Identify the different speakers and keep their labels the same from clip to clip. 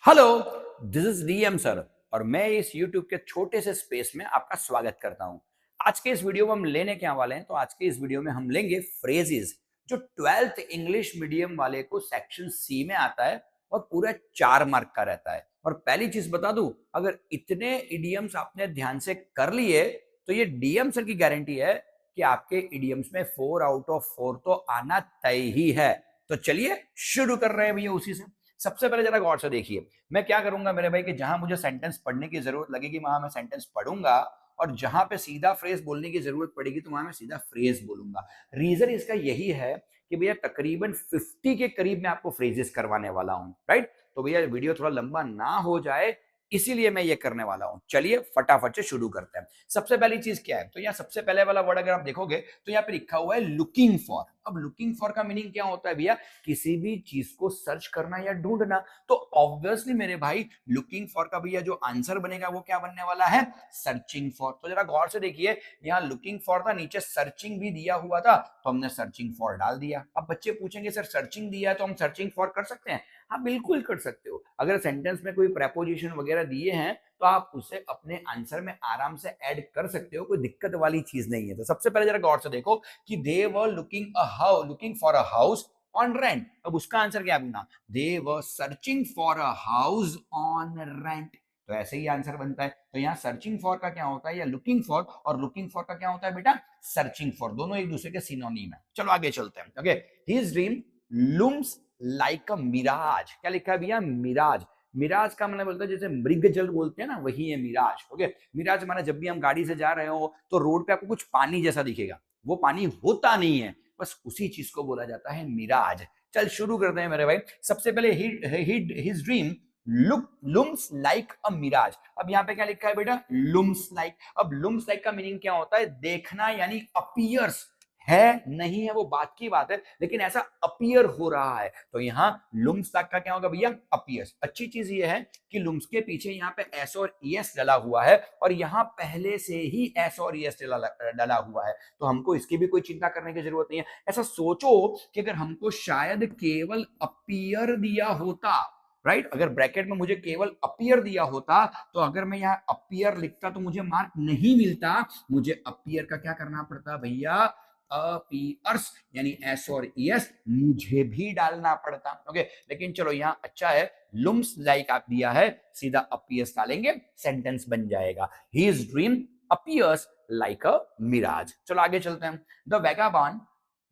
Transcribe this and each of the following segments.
Speaker 1: Hello, this is DM sir और मैं इस यूट्यूब के छोटे से स्पेस में आपका स्वागत करता हूं। आज के इस वीडियो में हम लेने क्या वाले हैं, तो आज के इस वीडियो में हम लेंगे फ्रेजेस जो 12th इंग्लिश मीडियम वाले को सेक्शन सी में आता है और पूरा 4 मार्क का रहता है। और पहली चीज बता दूं, अगर इतने इडियम्स आपने ध्यान से कर लिए तो ये डीएम सर की गारंटी है कि आपके इडियम्स में 4 आउट ऑफ 4 तो आना तय ही है। तो चलिए शुरू कर रहे हैं भैया उसी से। सबसे पहले जरा गौर से देखिए, मैं क्या करूंगा मेरे भाई कि जहां मुझे सेंटेंस पढ़ने की जरूरत लगेगी वहां मैं सेंटेंस पढ़ूंगा, और जहां पे सीधा फ्रेज बोलने की जरूरत पड़ेगी तो वहां मैं सीधा फ्रेज बोलूंगा। रीजन इसका यही है कि भैया तकरीबन 50 के करीब मैं आपको फ्रेजेस करवाने वाला हूं, राइट? तो भैया वीडियो थोड़ा लंबा ना हो जाए इसीलिए मैं ये करने वाला हूं। चलिए फटाफट से शुरू करते हैं। सबसे पहली चीज क्या है, तो यहाँ सबसे पहले वाला वर्ड अगर आप देखोगे तो यहाँ पे लिखा हुआ है लुकिंग फॉर। अब लुकिंग फॉर का मीनिंग क्या होता है भैया? किसी भी चीज को सर्च करना या ढूंढना। तो ऑब्वियसली मेरे भाई लुकिंग फॉर का भैया जो आंसर बनेगा वो क्या बनने वाला है? Searching for. तो जरा गौर से देखिए, यहाँ लुकिंग फॉर था, नीचे सर्चिंग भी दिया हुआ था तो हमने सर्चिंग फॉर डाल दिया। अब बच्चे पूछेंगे सर सर्चिंग दिया है तो हम सर्चिंग फॉर कर सकते हैं? हाँ बिल्कुल कर सकते हो। अगर सेंटेंस में कोई प्रेपोजिशन वगैरह दिए हैं तो आप उसे अपने आंसर में आराम से ऐड कर सकते हो, कोई दिक्कत वाली चीज नहीं है। तो सबसे पहले जरा गौर से देखो कि they were looking for a house on rent. अब उसका आंसर क्या बनना? They were searching for a house on rent. तो ऐसे ही आंसर बनता है। तो यहाँ सर्चिंग फॉर का क्या होता है या लुकिंग फॉर, और लुकिंग फॉर का क्या होता है बेटा? Searching for. दोनों एक दूसरे के सिनोनिम है। चलो आगे चलते हैं। Okay, his dream looms like a mirage. क्या लिखा है भैया? मिराज। मिराज का मतलब बोलता है जैसे मृग जल बोलते हैं ना, वही है मिराज। ओके, मिराज माना जब भी हम गाड़ी से जा रहे हो तो रोड पे आपको कुछ पानी जैसा दिखेगा, वो पानी होता नहीं है, बस उसी चीज को बोला जाता है मिराज। चल शुरू करते हैं मेरे भाई। सबसे पहले his dream looms like a mirage. अब यहाँ पे क्या लिखा है बेटा? Looms like. अब लुम्स लाइक का मीनिंग क्या होता है? देखना, यानी अपीयर्स। है नहीं है वो बात की बात है, लेकिन ऐसा अपीयर हो रहा है। तो यहाँ लुम्स लाइक का क्या होगा भैया? अपीयर्स। अच्छी चीज ये है कि लुम्स के पीछे यहाँ पे एस और ईएस डला हुआ है, और यहाँ पहले से ही एस और ईएस डला हुआ है, तो हमको इसकी भी कोई चिंता करने की जरूरत नहीं है। ऐसा सोचो कि अगर हमको शायद केवल अपीयर दिया होता, राइट अगर ब्रैकेट में मुझे केवल अपीयर दिया होता, तो अगर मैं यहाँ अपीयर लिखता तो मुझे मार्क नहीं मिलता। मुझे अपीयर का क्या करना पड़ता भैया? अपीयर्स, यानी एस और ईएस मुझे भी डालना पड़ता। ओके, लेकिन चलो यहाँ अच्छा है, लुम्स लाइक आप दिया है, सीधा अपीयर्स डालेंगे, सेंटेंस बन जाएगा। His dream appears like a mirage. चलो आगे चलते हैं। The vagabond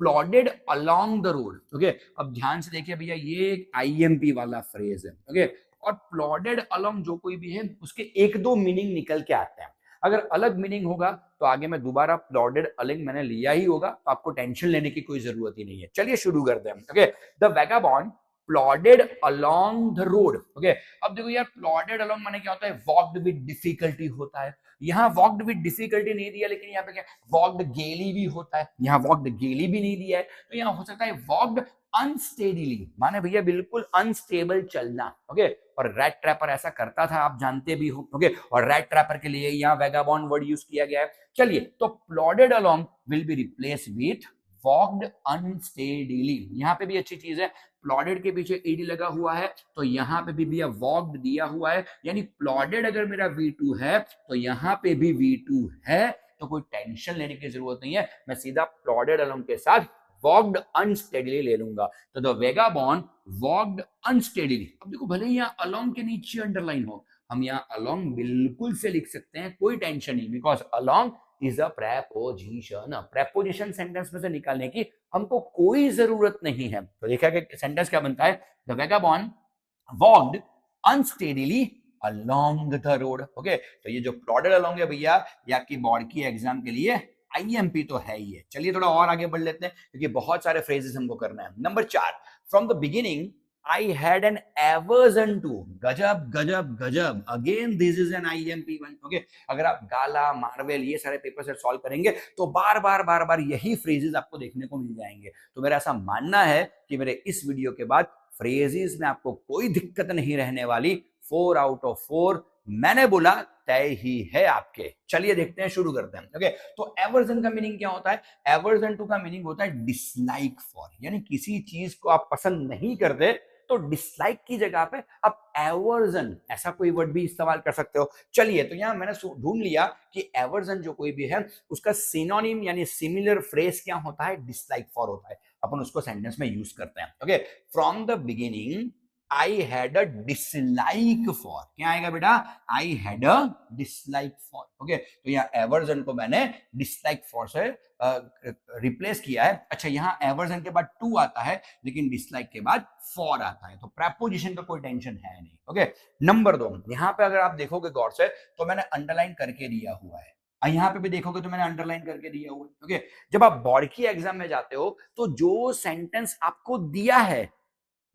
Speaker 1: plodded along the road. Okay, अब ध्यान से देखिए भैया, ये एक आईएमपी वाला फ्रेज है। ओके, और प्लॉडेड अलोंग जो कोई भी है उसके एक दो मीनिंग निकल के आते हैं। अगर अलग मीनिंग होगा तो आगे मैं दोबारा प्लॉडेड अलोंग मैंने लिया ही होगा, तो आपको टेंशन लेने की कोई जरूरत ही नहीं है। चलिए शुरू करते हैं। Okay, the vagabond plodded along the road. Okay, अब देखो यार, प्लॉडेड अलोंग माने क्या होता है? वॉक्ड विद डिफिकल्टी होता है। यहाँ वॉक्ड विद डिफिकल्टी नहीं दिया, लेकिन यहाँ पे क्या वॉक्ड गेली भी होता है। यहाँ वॉक्ड गेली भी नहीं दिया है, तो यहाँ हो सकता है वॉक्ड अनस्टेडीली, माने भैया बिल्कुल अनस्टेबल चलना। ओके, और रैट ट्रैपर ऐसा करता था, आप जानते भी हो। ओके, और रैट ट्रैपर के लिए यहाँ वैगाबॉन्ड वर्ड यूज किया गया है। चलिए, तो plodded along will be replace with walked unsteadily. यहाँ पे भी अच्छी चीज है, प्लॉडेड के पीछे ईडी लगा हुआ है, तो यहाँ पे भी भैया वॉक्ड दिया हुआ है, यानी प्लॉडेड अगर मेरा V2 है तो यहाँ पे भी V2 है, तो कोई टेंशन लेने की जरूरत नहीं है। मैं सीधा प्लॉडेड अलोंग के साथ वॉक्ड अनस्टेडीली ले लूंगा। तो द वेगाबॉन वॉक्ड अनस्टेडीली। अब देखो, भले यहाँ अलोंग के नीचे अंडरलाइन हो, हम यहाँ अलोंग बिल्कुल से लिख सकते हैं, कोई टेंशन नहीं, because along is a preposition. Preposition sentence में से निकालने की हमको कोई जरूरत नहीं है। तो देखा कि सेंटेंस क्या बनता है? The vagabond walked unsteadily along the road. Okay, तो ये जो प्लॉडेड अलोंग है भैया, ये आपकी बोर्ड की एग्जाम के लिए आईएमपी तो है ही है। चलिए थोड़ा और आगे बढ़ लेते हैं, क्योंकि बहुत सारे फ्रेजेस हमको करना है। Number 4, from the beginning I had an aversion to. गजब गजब गजब, again this is an IMP one. Okay, अगर आप गाला, मार्वेल ये सारे पेपर से सॉल्व करेंगे तो बार बार यही फ्रेजेस आपको देखने को मिल जाएंगे। तो मेरा ऐसा मानना है कि मेरे इस वीडियो के बाद फ्रेजेस में आपको कोई दिक्कत नहीं रहने वाली। 4 आउट ऑफ 4 मैंने बोला तय ही है आपके। चलिए देखते हैं, शुरू करते हैं। ओके, तो एवर्जन का मीनिंग क्या होता है? एवर्जन टू का मीनिंग होता है डिसलाइक फॉर, यानी किसी चीज को आप पसंद नहीं करते तो डिसलाइक की जगह पे आप एवर्जन ऐसा कोई वर्ड भी इस्तेमाल कर सकते हो। चलिए, तो यहां मैंने ढूंढ लिया कि एवर्जन जो कोई भी है उसका सिनोनिम यानी सिमिलर फ्रेज क्या होता है, डिसलाइक फॉर होता है। अपन उसको सेंटेंस में यूज करते हैं। Okay, from the beginning I had a dislike for, क्या आएगा बेटा, I had a dislike for. Okay, तो यहाँ एवर्जन को मैंने डिसलाइक फॉर से रिप्लेस किया है। अच्छा, यहाँ एवर्जन के बाद टू आता है लेकिन डिसलाइक के बाद फॉर आता है, तो प्रेपोजिशन का कोई टेंशन है नहीं। ओके, नंबर 2, यहाँ पे अगर आप देखोगे गौर से तो मैंने अंडरलाइन करके दिया हुआ है, यहाँ पे भी देखोगे तो मैंने अंडरलाइन करके दिया हुआ है। ओके, जब आप बोर्ड की एग्जाम में जाते हो तो जो सेंटेंस आपको दिया है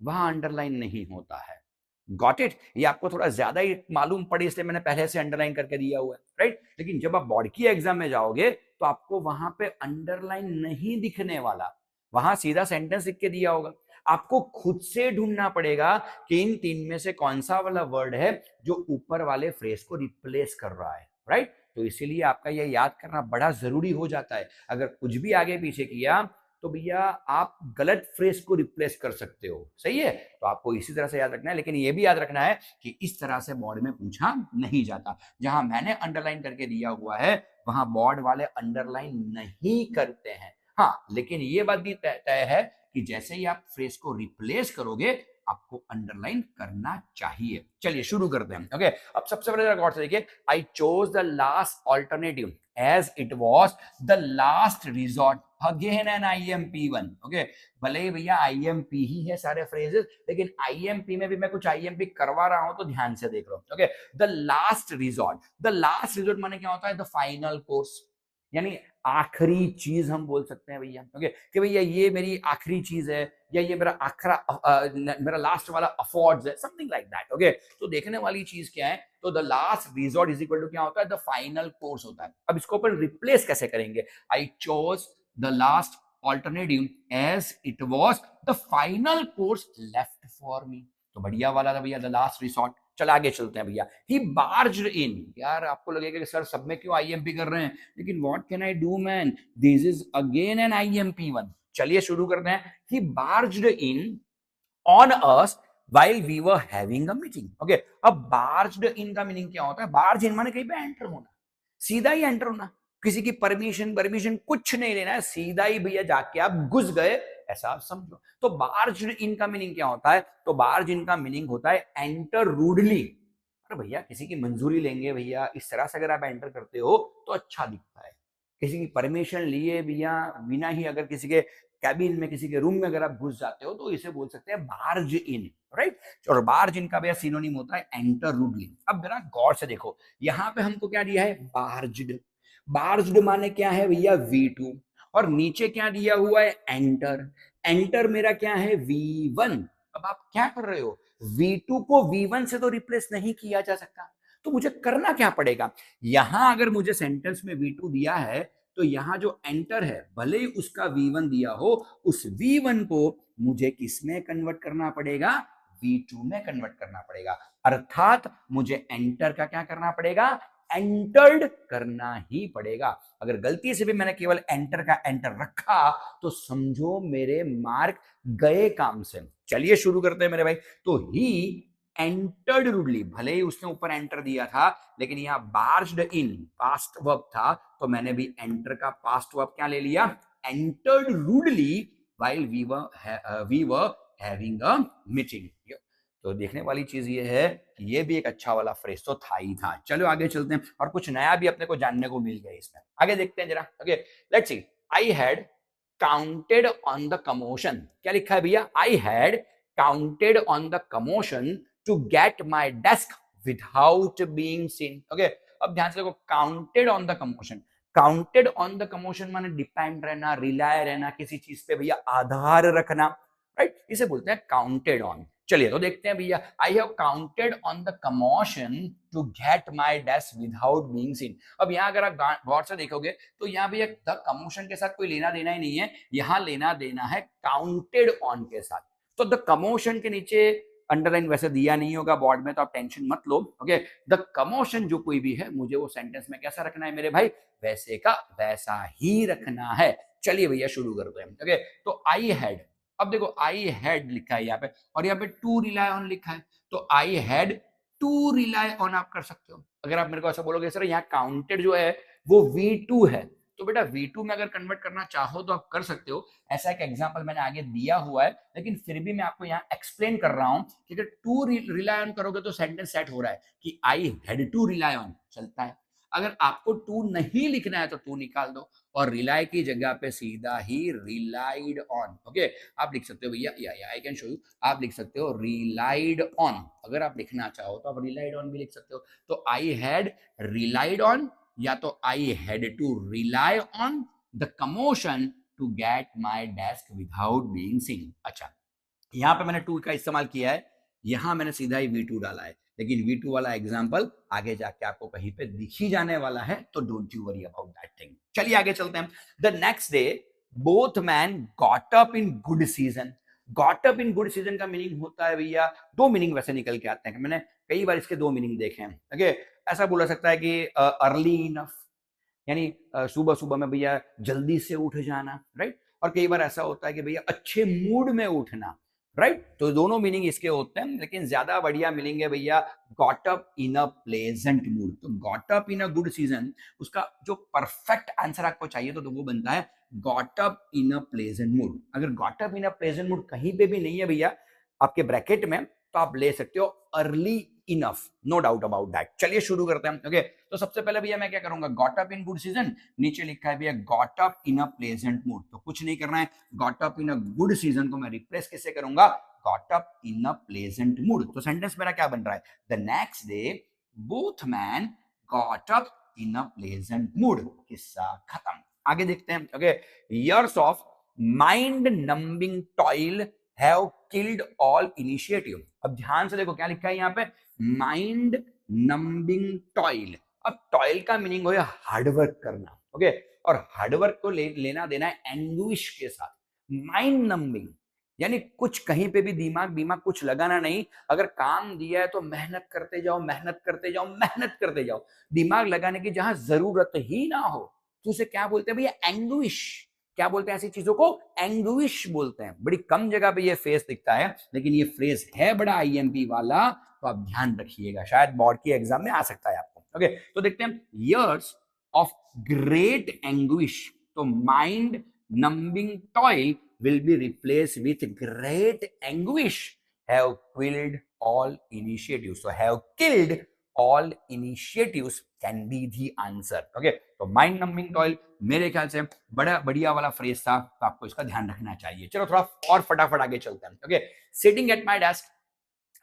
Speaker 1: वहां अंडरलाइन नहीं होता है। गॉट इट, ये आपको थोड़ा ज्यादा ही मालूम पड़े इसलिए मैंने पहले से अंडरलाइन करके दिया हुआ है, राइट। लेकिन जब आप बोर्ड की एग्जाम में जाओगे तो आपको वहां पे अंडरलाइन नहीं दिखने वाला, वहां सीधा सेंटेंस लिख के दिया होगा। आपको खुद से ढूंढना पड़ेगा कि इन तीन में से कौन सा वाला वर्ड है जो ऊपर वाले फ्रेज को रिप्लेस कर रहा है, राइट। तो इसीलिए आपका यह याद करना बड़ा जरूरी हो जाता है। अगर कुछ भी आगे पीछे किया तो भैया आप गलत फ्रेज को रिप्लेस कर सकते हो, सही है। तो आपको इसी तरह से याद रखना है, लेकिन ये भी याद रखना है कि इस तरह से बोर्ड में पूछा नहीं जाता। जहां मैंने अंडरलाइन करके दिया हुआ है वहां बोर्ड वाले अंडरलाइन नहीं करते हैं। हाँ, लेकिन ये बात भी तय है कि जैसे ही आप फ्रेज को रिप्लेस करोगे आपको अंडरलाइन करना चाहिए। चलिए शुरू करते हैं। ओके, अब सबसे पहले गौर से देखिए, आई chose the last alternative as it was the last resort again an IMP1। Okay, भले ही भैया IMP ही है सारे फ्रेजेस, लेकिन IMP में भी मैं कुछ IMP करवा रहा हूं तो ध्यान से देख लो। Okay, the last resort, the last resort माने क्या होता है, द फाइनल कोर्स, यानी आखिरी चीज हम बोल सकते हैं भैया। ओके, कि भैया ये मेरी आखिरी चीज है या ये मेरा मेरा लास्ट वाला अफोर्ड्स है, समथिंग लाइक दैट। ओके, तो देखने वाली चीज क्या है, तो the last resort is equal to क्या होता है, द फाइनल कोर्स होता है। अब इसको अपन रिप्लेस कैसे करेंगे, I chose the last alternative as it was the final course left for me, तो बढ़िया वाला था भैया द लास्ट रिसॉर्ट। चल आगे चलते हैं भैया, ही बार्ज्ड इन। यार आपको लगेगा कि सर सब में क्यों आईएमपी कर रहे हैं, लेकिन what can I do man, this is again an IMP1। चलिए शुरू करते हैं। He barged in on us while we were having a meeting। Okay, अब बार्ज्ड इन का मीनिंग क्या होता है, बार्ज इन माने कहीं पे एंटर होना, सीधा ही एंटर होना, किसी की परमिशन परमिशन कुछ नहीं लेना है, सीधा ही भैया जाके आप घुस गए, ऐसा आप समझो। तो बार्ज्ड इन का मीनिंग क्या होता है, तो बार्ज इन का मीनिंग होता है एंटर रूडली। अरे भैया किसी की मंजूरी लेंगे भैया, इस तरह से अगर आप एंटर करते हो तो अच्छा दिखता है। किसी की परमिशन लिए भैया बिना ही अगर किसी के कैबिन में किसी के रूम में अगर आप घुस जाते हो तो इसे बोल सकते हैं बार्ज इन, राइट। और बार्ज इन का भैया सिनोनिम होता है एंटर रूडली। अब जरा गौर से देखो, यहाँ पे हमको क्या दिया है, बार्ज्ड। बार्ज्ड माने क्या है भैया, V2, और नीचे क्या दिया हुआ है, एंटर। एंटर मेरा क्या है, V1। अब आप क्या कर रहे हो, V2 को V1 से तो रिप्लेस नहीं किया जा सकता, तो मुझे करना क्या पड़ेगा, यहां अगर मुझे सेंटेंस में V2 दिया है तो यहां जो एंटर है भले ही उसका V1 दिया हो, उस V1 को मुझे किस में कन्वर्ट करना पड़ेगा, V2 में कन्वर्ट करना पड़ेगा। अर्थात मुझे एंटर का क्या करना पड़ेगा, एंटर्ड करना ही पड़ेगा। अगर गलती से भी मैंने केवल एंटर का एंटर रखा तो समझो मेरे मार्क गए काम से। चलिए शुरू करते हैं मेरे भाई। तो ही एंटर्ड रूडली, भले ही उसने ऊपर एंटर दिया था लेकिन यहाँ बार्ज्ड इन पास्ट वर्ब था, तो मैंने भी एंटर का पास्ट वर्ब क्या ले लिया, entered rudely while we were having a meeting. तो देखने वाली चीज ये है कि ये भी एक अच्छा वाला फ्रेज तो था ही था। चलो आगे चलते हैं, और कुछ नया भी अपने को जानने को मिल गया इसमें। आगे देखते हैं जरा। Okay, let's see, I had counted on the commotion. क्या लिखा है भैया, I had counted on the commotion to get my desk without being seen. Okay, अब ध्यान से देखो, counted on the commotion. Counted on the commotion माने depend रहना, रिलाय रहना, किसी चीज पे भैया आधार रखना, राइट, इसे बोलते हैं काउंटेड ऑन। चलिए तो देखते हैं भैया, I have counted on the commotion to get my desk without being seen. अब यहाँ अगर आप गौर से देखोगे तो यहाँ भैया द कमोशन के साथ कोई लेना देना ही नहीं है, यहाँ लेना देना है काउंटेड ऑन के साथ। तो द कमोशन के नीचे अंडरलाइन वैसे दिया नहीं होगा बोर्ड में, तो आप टेंशन मत लो। ओके, द कमोशन जो कोई भी है मुझे वो सेंटेंस में कैसा रखना है मेरे भाई, वैसे का वैसा ही रखना है। चलिए भैया शुरू करते हैं। ओके, तो आई हैड, अब देखो आई हैड लिखा है यहाँ पे और यहाँ पे टू रिलाई ऑन लिखा है, तो I had to rely on आप कर सकते हो। अगर आप मेरे को ऐसा बोलोगे सर यहाँ काउंटेड जो है वो V2 है, तो बेटा V2 में अगर कन्वर्ट करना चाहो तो आप कर सकते हो। ऐसा एक एग्जांपल मैंने आगे दिया हुआ है, लेकिन फिर भी मैं आपको यहाँ एक्सप्लेन कर रहा हूँ कि अगर टू रिलाई ऑन करोगे तो सेंटेंस सेट हो रहा है कि I had to rely on, चलता है। अगर आपको टू नहीं लिखना है तो टू निकाल दो और रिलाई की जगह पे सीधा ही रिलाइड ऑन। ओके, आप लिख सकते हो भैया, या आई कैन शो यू, आप लिख सकते हो रिलाइड ऑन। अगर आप लिखना चाहो तो आप रिलाइड ऑन भी लिख सकते हो। तो आई हैड रिलाइड ऑन या तो I had to rely on the commotion to get my desk without being seen. अच्छा, यहां पे मैंने टू का इस्तेमाल किया है, यहां मैंने सीधा ही V2 डाला है, लेकिन V2 वाला एग्जांपल आगे जाके आपको कहीं पे दिख ही जाने वाला है, तो don't you worry about that thing. चलिए आगे चलते हैं। The next day both man got up in good season. Got up in good season का मीनिंग होता है भैया, दो मीनिंग वैसे निकल के आते हैं, मैंने कई बार इसके दो मीनिंग देखे हैं। ओके, ऐसा बोला सकता है कि अर्ली इनफ, यानी सुबह सुबह में भैया जल्दी से उठ जाना, राइट। और कई बार ऐसा होता है कि भैया अच्छे मूड में उठना, राइट। तो दोनों मीनिंग इसके होते हैं, लेकिन ज्यादा बढ़िया मिलेंगे भैया got up in a pleasant mood. तो got up in a good season, उसका जो परफेक्ट आंसर आपको चाहिए तो वो बनता है got up in a pleasant mood. अगर got up in a pleasant mood कहीं पे भी नहीं है भैया आपके ब्रैकेट में, तो आप ले सकते हो early enough, no doubt about that. चलिए शुरू करते हैं। ओके, तो सबसे पहले भैया मैं क्या करूंगा, got up in good season, नीचे लिखा है भैया got up in a pleasant mood, तो कुछ नहीं करना है। Got up in a good season को मैं रिप्लेस किससे करूंगा, got up in a pleasant mood. तो सेंटेंस मेरा क्या बन रहा है, the next day both man got up in a pleasant mood. किस्सा खत्म। आगे देखते हैं। Okay, years of mind numbing toil have killed all initiative. अब ध्यान से देखो क्या लिखा है यहाँ पे, माइंड नंबिंग टॉयल। अब टॉयल का मीनिंग हो हार्डवर्क करना। ओके, और हार्डवर्क को लेना देना है एंग्विश के साथ। माइंड नंबिंग यानी कुछ कहीं पे भी दिमाग कुछ लगाना नहीं, अगर काम दिया है तो मेहनत करते जाओ, मेहनत करते जाओ, मेहनत करते जाओ, दिमाग लगाने की जहां जरूरत ही ना हो, तो उसे क्या बोलते हैं भैया, एंग्विश। क्या बोलते हैं ऐसी चीजों को, एंग्विश बोलते हैं। बड़ी कम जगह पे ये फेस दिखता है, लेकिन ये फ्रेज है बड़ा आईएमपी वाला, तो आप ध्यान रखिएगा, शायद बोर्ड की एग्जाम में आ सकता है आपको। ओके, तो देखते हैं, years of great anguish, तो mind numbing toil will be replaced with great anguish have killed all initiatives, so have killed all initiatives can be the answer. Okay, तो mind numbing toil मेरे ख्याल से बड़ा बढ़िया वाला फ्रेज था, तो आपको इसका ध्यान रखना चाहिए। चलो थोड़ा और फटाफट आगे चलते हैं। Okay, sitting at my desk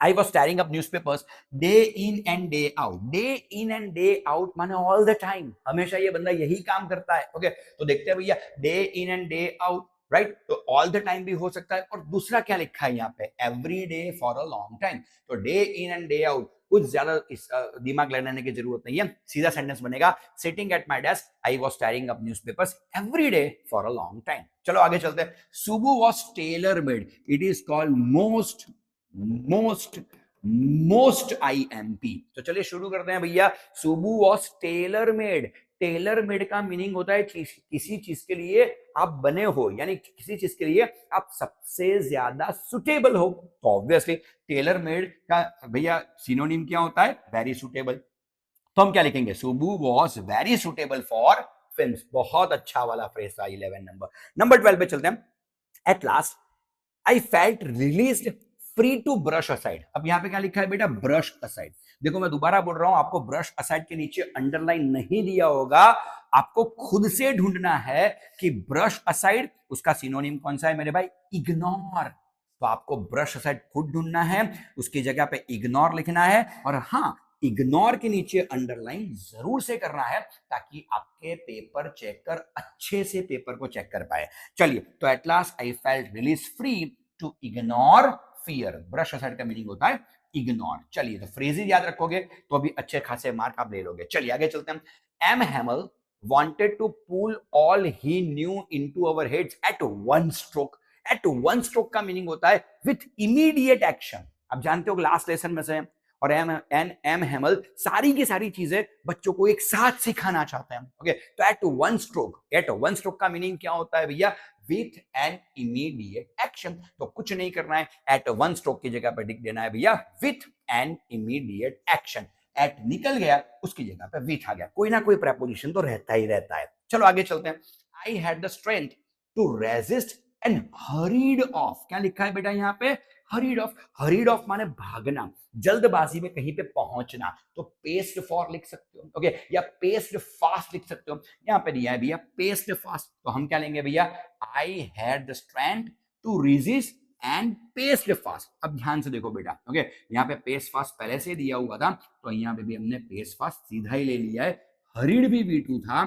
Speaker 1: I was tearing up newspapers day in and day out. Day in and day out माने all the time. हमेशा ये बंदा यही काम करता है. ओके, तो देखते हैं भैया, day in and day out, right, तो all the time भी हो सकता है। और दूसरा क्या लिखा है यहाँ पे, every day for a long time. तो day in and day out कुछ ज्यादा दिमाग लगाने की जरूरत नहीं है, सीधा सेंटेंस बनेगा, sitting at my desk I was tearing up newspapers every day for a long time. चलो आगे चलते हैं। Subbu was tailor made, it is called most most IMP। तो चलिए शुरू करते हैं भैया। Subbu was tailor made. Tailor made का मीनिंग होता है किसी चीज के लिए आप बने हो, यानी किसी चीज के लिए आप सबसे ज्यादा सुटेबल हो। तो ऑब्वियसली टेलर मेड का भैया सिनोनिम क्या होता है, वेरी सुटेबल। तो हम क्या लिखेंगे, Subbu was very suitable for films. बहुत अच्छा वाला फ्रेज था। 11 नंबर 12 पे चलते हैं। At last I felt released free to brush aside. अब यहां पे क्या लिखा है बेटा, ब्रश असाइड। देखो मैं दोबारा बोल रहा हूं, आपको ब्रश असाइड के नीचे अंडरलाइन नहीं दिया होगा, आपको खुद से ढूंढना है कि ब्रश असाइड उसका सिनोनिम कौन सा है मेरे भाई, इग्नोर। तो आपको ब्रश असाइड खुद ढूंढना है, उसकी जगह पे इग्नोर लिखना है। और हाँ, इग्नोर के नीचे अंडरलाइन जरूर से करना है, ताकि आपके पेपर चेकर अच्छे से पेपर को चेक कर पाए। चलिए, तो at last I felt release free to ignore fear. Brush aside का मीनिंग होता है इग्नोर। चलिए, तो फ्रेजेस याद रखोगे तो अभी अच्छे खासे मार्क आप ले लोगे। चलिए आगे चलते हैं। M Hamel wanted to pull all he knew into our heads at one stroke। at one stroke का मीनिंग होता है with immediate action। आप जानते हो लास्ट लेसन में से, और एम हैमल सारी की सारी चीजें बच्चों को एक साथ सिखाना चाहते हैं। ओके, तो एट वन स्ट्रोक का मीनिंग क्या होता है भैया, विथ एन इमीडिएट एक्शन। तो कुछ नहीं करना है, एट वन स्ट्रोक की जगह पे लिख देना है भैया with an immediate action. At निकल गया, उसकी जगह पे विथ आ गया। कोई ना कोई प्रेपोजिशन तो रहता ही रहता है। चलो आगे चलते हैं। I had the strength to resist and hurried off. क्या लिखा है बेटा यहाँ पे? Hurried of. हरीड ऑफ माने भागना, जल्दबाजी में कहीं पे पहुंचना। तो पेस्ड फॉर लिख सकते हो, ओके, या पेस्ड फास्ट लिख सकते हो। यहाँ पे दिया है भैया पेस्ड फास्ट, तो हम क्या लेंगे भैया? I had the strength to resist and paced fast. अब ध्यान से देखो बेटा, ओके, यहाँ पे पेस्ट फास्ट पहले से दिया हुआ था, तो यहाँ पे भी हमने पेस्ट फास्ट सीधा ही ले लिया है। हरीड भी V2 था,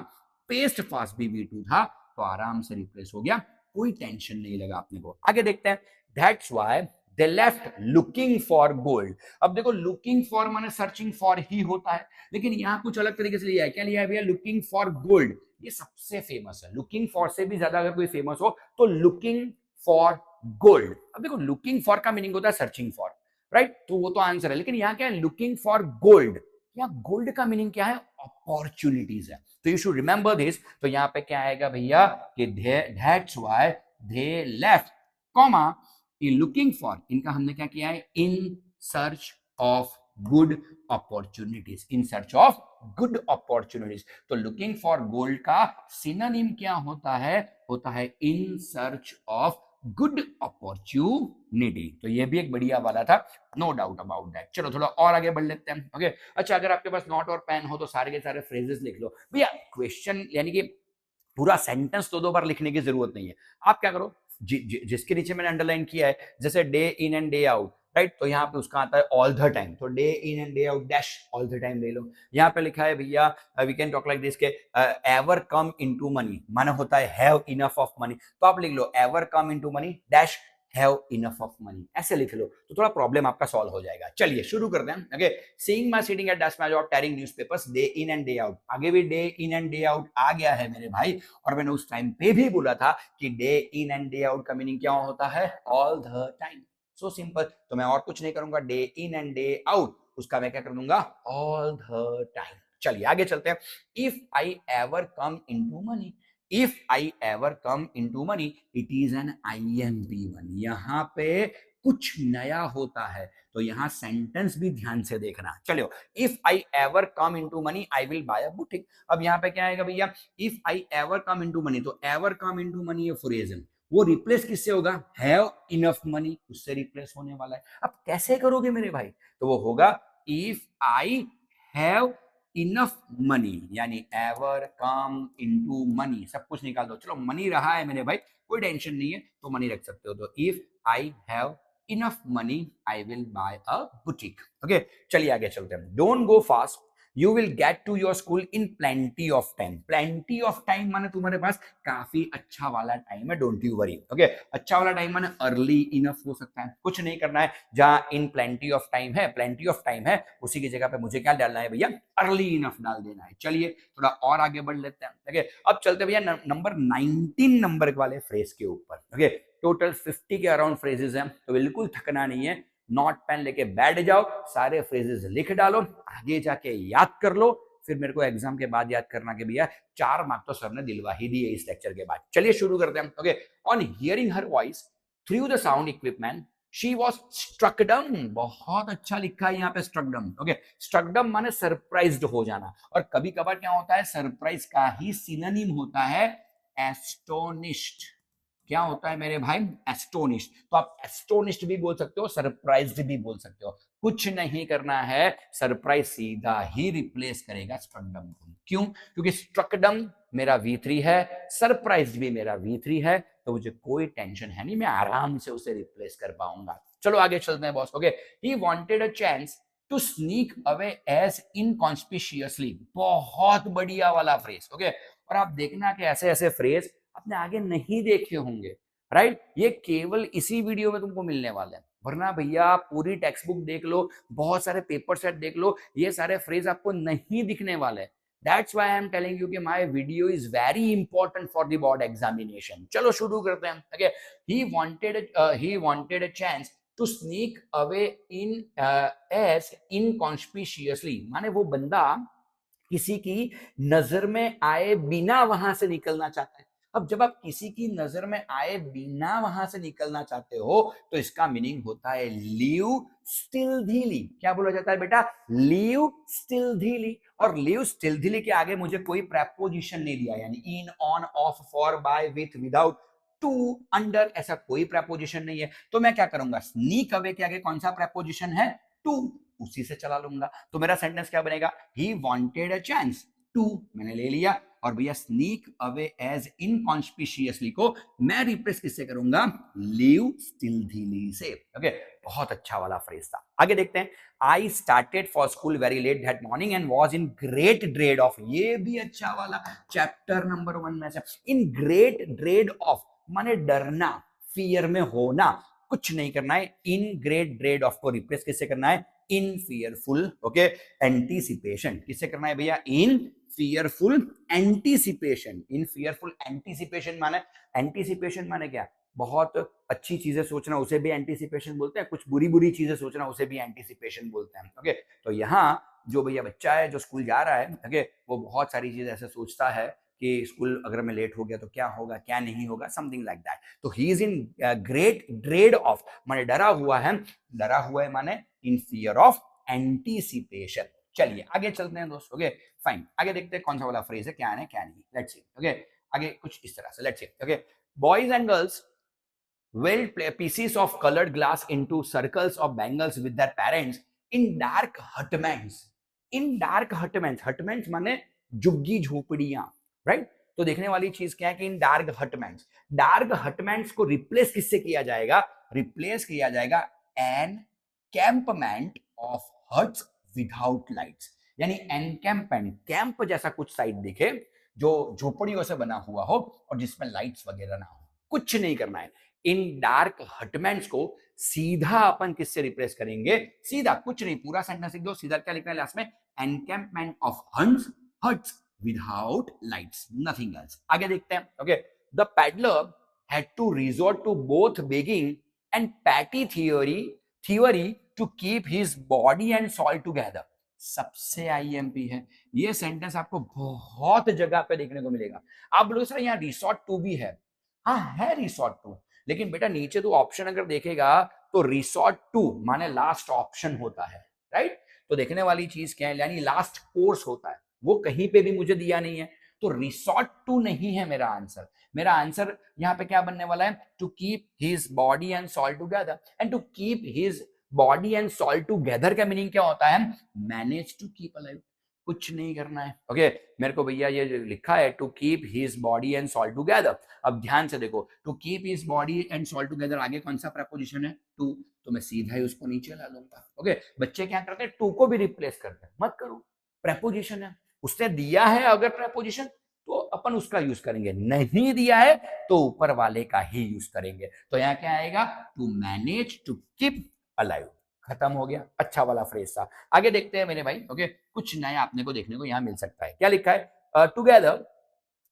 Speaker 1: पेस्ट फास्ट भी V2 था, तो आराम से रिप्लेस हो गया, कोई टेंशन नहीं लगा अपने को। आगे देखते हैं। That's why they left looking for gold. अब देखो लुकिंग फॉर माने सर्चिंग फॉर ही होता है, लेकिन यहाँ कुछ अलग तरीके से लिया है। क्या लिया है भैया? Looking for gold. ये सबसे फेमस है, लुकिंग फॉर से भी ज्यादा अगर कोई फेमस हो तो लुकिंग फॉर गोल्ड। अब देखो लुकिंग फॉर का मीनिंग होता है सर्चिंग फॉर, राइट? तो वो तो आंसर है, लेकिन यहाँ क्या है? Looking for gold. यहाँ गोल्ड का मीनिंग क्या है? अपॉर्चुनिटीज है। तो यू शुड रिमेंबर दिस। तो यहाँ पे क्या आएगा भैया कि that's why they left, comma, in looking for, इनका हमने क्या किया है? In search of good opportunities. In search of good opportunities. तो लुकिंग फॉर गोल्ड का सिनोनिम क्या होता है? होता है in search of good opportunity. तो ये भी एक बढ़िया वाला था, नो डाउट अबाउट दैट। चलो थोड़ा और आगे बढ़ लेते हैं, ओके। अच्छा, अगर आपके पास नोट और पेन हो तो सारे के सारे फ्रेजेस लिख लो भैया। क्वेश्चन यानी कि पूरा सेंटेंस दो बार लिखने की जरूरत नहीं है। आप क्या करो, जिसके नीचे मैंने अंडरलाइन किया है, जैसे day in and day out, right, तो यहाँ पे उसका आता है ऑल द टाइम, तो day in and day out dash all the time ले लो। यहाँ पे लिखा है भैया we can talk like this के एवर कम इनटू मनी, माने होता है हैव इनफ ऑफ मनी, तो आप लिख लो ever come into money dash have enough of money, ऐसे लिख लो तो थोड़ा प्रॉब्लम आपका सॉल्व हो जाएगा। चलिए शुरू करते हैं, okay. Seeing my sitting at desk my job tearing newspapers day in and day out. आगे भी day in and day out आ गया है मेरे भाई, और मैंने उस टाइम पे भी बोला था कि day in and day out का मीनिंग क्या होता है? All the time. So simple. तो मैं और कुछ नहीं करूंगा, day in and day out उसका मैं क्या कर दूंगा? All the time. चलिए आगे चलते हैं। If I ever come into money, if I ever come into money, it is an IMP1। यहां पे कुछ नया होता है, तो यहां सेंटेंस भी ध्यान से देखना। चलो, if I ever come into money I will buy a boutique. अब यहां पे क्या आएगा भैया? If I ever come into money, तो एवर कम इनटू मनी ये फ्रेज है, वो रिप्लेस किससे होगा? हैव इनफ मनी, उससे रिप्लेस होने वाला है। अब कैसे करोगे मेरे भाई? तो वो होगा if I have enough money, यानी एवर कम इनटू मनी, सब कुछ निकाल दो। चलो मनी रहा है मेरे भाई, कोई टेंशन नहीं है, तो मनी रख सकते हो। तो if I have enough money I will buy a boutique, okay. चलिए आगे चलते हैं। Don't go fast, you will get to your school in plenty of time. Plenty of time माने तुम्हारे पास काफी अच्छा वाला टाइम है, डोंट यू वरी, ओके। अच्छा वाला टाइम माने अर्ली इनफ हो सकता है, कुछ नहीं करना है। जहां इन प्लेंटी ऑफ टाइम है, प्लेंटी ऑफ टाइम है, उसी की जगह पे मुझे क्या डालना है भैया? अर्ली इनफ डाल देना है। चलिए थोड़ा और आगे बढ़ लेते हैं, ओके। अब चलते भैया नंबर 19 नंबर वाले फ्रेज के ऊपर, ओके। टोटल 50 के अराउंड फ्रेजेस हैं, तो बिल्कुल थकना नहीं है। नोट पेन लेके बैठ जाओ, सारे फ्रेजेस लिख डालो, आगे जाके याद कर लो, फिर मेरे को एग्जाम के बाद याद करना कि भैया 4 मार्क तो सर ने दिलवा ही दिए इस लेक्चर के बाद। चलिए शुरू करते हैं, okay. On hearing her voice through the sound equipment she was struck dumb. बहुत अच्छा लिखा है यहाँ पे स्ट्रक डम, ओके। स्ट्रक डम माने सरप्राइज्ड हो जाना, और कभी कभार क्या होता है? सरप्राइज का ही सिनोनिम होता है एस्टोनिश्ड। क्या होता है मेरे भाई? एस्टोनिश्ड। तो आप एस्टोनिश्ड भी बोल सकते हो, सरप्राइज्ड भी बोल सकते हो, कुछ नहीं करना है, सरप्राइज सीधा ही रिप्लेस करेगा स्ट्रकडम को। क्यों? क्योंकि स्ट्रकडम मेरा V3 है, सरप्राइज भी मेरा V3 है, तो मुझे कोई टेंशन है नहीं, मैं आराम से उसे रिप्लेस कर पाऊंगा। चलो आगे चलते हैं boss, okay. He wanted a chance to sneak away as inconspicuously. बहुत बढ़िया वाला फ्रेज, ओके। और आप देखना कि ऐसे ऐसे फ्रेज आपने आगे नहीं देखे होंगे, राइट? ये केवल इसी वीडियो में तुमको मिलने वाले हैं, वरना भैया पूरी टेक्स्ट बुक देख लो, बहुत सारे पेपर सेट देख लो, ये सारे फ्रेज आपको नहीं दिखने वाले। That's why I am telling you कि my video is very important for the board examination. चलो शुरू करते हैं, okay. He wanted a chance to sneak away in as inconspicuously, माने वो बंदा किसी की नजर में आए बिना वहां से निकलना चाहता है। अब जब आप किसी की नजर में आए बिना वहां से निकलना चाहते हो तो इसका मीनिंग होता है लीव स्टिल्थीली। क्या बोला जाता है बेटा? लीव स्टिल्थीली। और लीव स्टिल्थीली के आगे मुझे कोई प्रेपोजिशन नहीं दिया, यानी in, on, of, for, by, with, without, to, under, ऐसा कोई प्रेपोजिशन नहीं है। तो मैं क्या करूंगा? स्नीक अवे के आगे कौन सा प्रेपोजिशन है? टू, उसी से चला लूंगा। तो मेरा सेंटेंस क्या बनेगा? He wanted a chance to, मैंने ले लिया। और भैया स्नीक अवे एज इनकॉन्स्पिशियसली को मैं रिप्लेस किससे करूंगा? लीव स्टिल्थीली से। ओके, बहुत अच्छा वाला फ्रेज था। आगे देखते हैं। I started for school very let that morning and was in great dread of. ये भी अच्छा वाला चैप्टर नंबर 1 में से। इन ग्रेट ड्रेड ऑफ माने डरना, फियर में होना, कुछ नहीं करना है। इन ग्रेट ड्रेड ऑफ को रिप्लेस किससे करना है? इन फियरफुल। ओके, एंटीसिपेशन किससे करना है भैया? इन फियरफुल एंटीसिपेशन। इन फियरफुल एंटीसिपेशन माने, एंटीसिपेशन माने क्या? बहुत अच्छी चीजें सोचना, उसे भी एंटीसिपेशन बोलते हैं। कुछ बुरी बुरी चीजें सोचना, उसे भी एंटीसिपेशन बोलते हैं। ओके, तो यहाँ जो भैया बच्चा है जो स्कूल जा रहा है, ओके, वो बहुत सारी चीजें ऐसे सोचता है कि स्कूल अगर मैं लेट हो गया तो क्या होगा, क्या नहीं होगा, समथिंग लाइक दैट। तो he is in great dread of माने डरा हुआ है, डरा हुआ है माने इन फियर ऑफ एंटीसिपेशन। चलिए आगे चलते हैं दोस्तों। ओके फाइन, आगे देखते हैं कौन सा वाला फ्रेज है, क्या है क्या नहीं। Let's see. ओके, आगे कुछ इस तरह से, let's see. Okay, boys and girls will play pieces of colored glass into circles of bangles with their parents in dark hutments. In dark hutments, hutments माने झुग्गी झोपड़ियां, राइट? तो देखने वाली चीज क्या है कि in dark hutments, dark hutments को रिप्लेस किससे किया जाएगा? रिप्लेस किया जाएगा encampment of huts without lights. यानी एनकैम्पमेंट, कैंप जैसा कुछ साइट दिखे जो झोपड़ियों से बना हुआ हो और जिसमें लाइट्स वगैरह ना हो। कुछ नहीं करना है। इन डार्क हटमेंट्स को सीधा अपन किससे रिप्लेस करेंगे? सीधा कुछ नहीं, पूरा सेंटेंस लिख दो। सीधा क्या लिखना है लास्ट में? Encampment of huts without lights, nothing else. आगे देखते हैं। Okay, the peddler had to resort to both begging and petty theory to keep his body and soul together. सबसे आईएमपी है ये सेंटेंस, आपको बहुत जगह पे देखने को मिलेगा। आप बोलोगे सर यहाँ रिसोर्ट टू भी है। हाँ है रिसोर्ट टू, लेकिन बेटा नीचे तो ऑप्शन अगर देखेगा तो रिसोर्ट टू माने लास्ट ऑप्शन होता है, राइट? तो देखने वाली चीज क्या है, यानी लास्ट कोर्स होता है, वो कहीं पे भी मुझे दिया नहीं है। तो रिसोर्ट टू नहीं है मेरा आंसर। मेरा आंसर यहाँ पे क्या बनने वाला है? To keep his body and soul together. And to keep his body and soul together का मीनिंग क्या होता है? Manage to keep alive. कुछ नहीं करना है। ओके, मेरे को भैया ये लिखा है to keep his body and soul together. अब ध्यान से देखो, to keep his body and soul together आगे कौन सा प्रपोजिशन है? टू। तो मैं सीधा ही उसको नीचे ला लूंगा। ओके, बच्चे क्या करते हैं? टू को भी रिप्लेस करते हैं। मत करो, प्रपोजिशन है, उसने दिया है अगर प्रपोजिशन तो अपन उसका यूज करेंगे, नहीं दिया है तो ऊपर वाले का ही यूज करेंगे। तो यहाँ क्या आएगा? To manage to keep alive. खत्म हो गया, अच्छा वाला फ्रेज था। आगे देखते हैं मेरे भाई। ओके, कुछ नया आपने को देखने को यहाँ मिल सकता है। क्या लिखा है? Together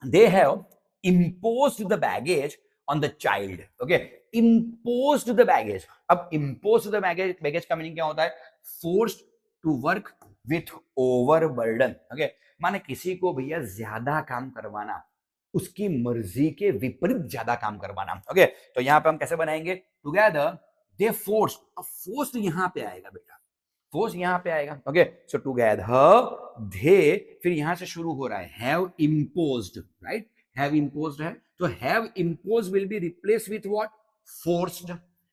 Speaker 1: they have imposed the baggage on the child. Okay, imposed the baggage. अब imposed the baggage का मीनिंग क्या होता है? Forced to work with overburden. Okay, माने किसी को भैया ज्यादा काम करवाना, उसकी मर्जी के विपरीत ज्यादा काम करवाना। ओके, तो यहाँ पे हम कैसे बनाएंगे? Together they force. अब फोर्स यहां पे आएगा बेटा, फोर्स यहां पे आएगा। ओके, सो टुगेदर दे, फिर यहां से शुरू हो रहा है have imposed, right? Have imposed है तो have imposed will be replace with what? Forced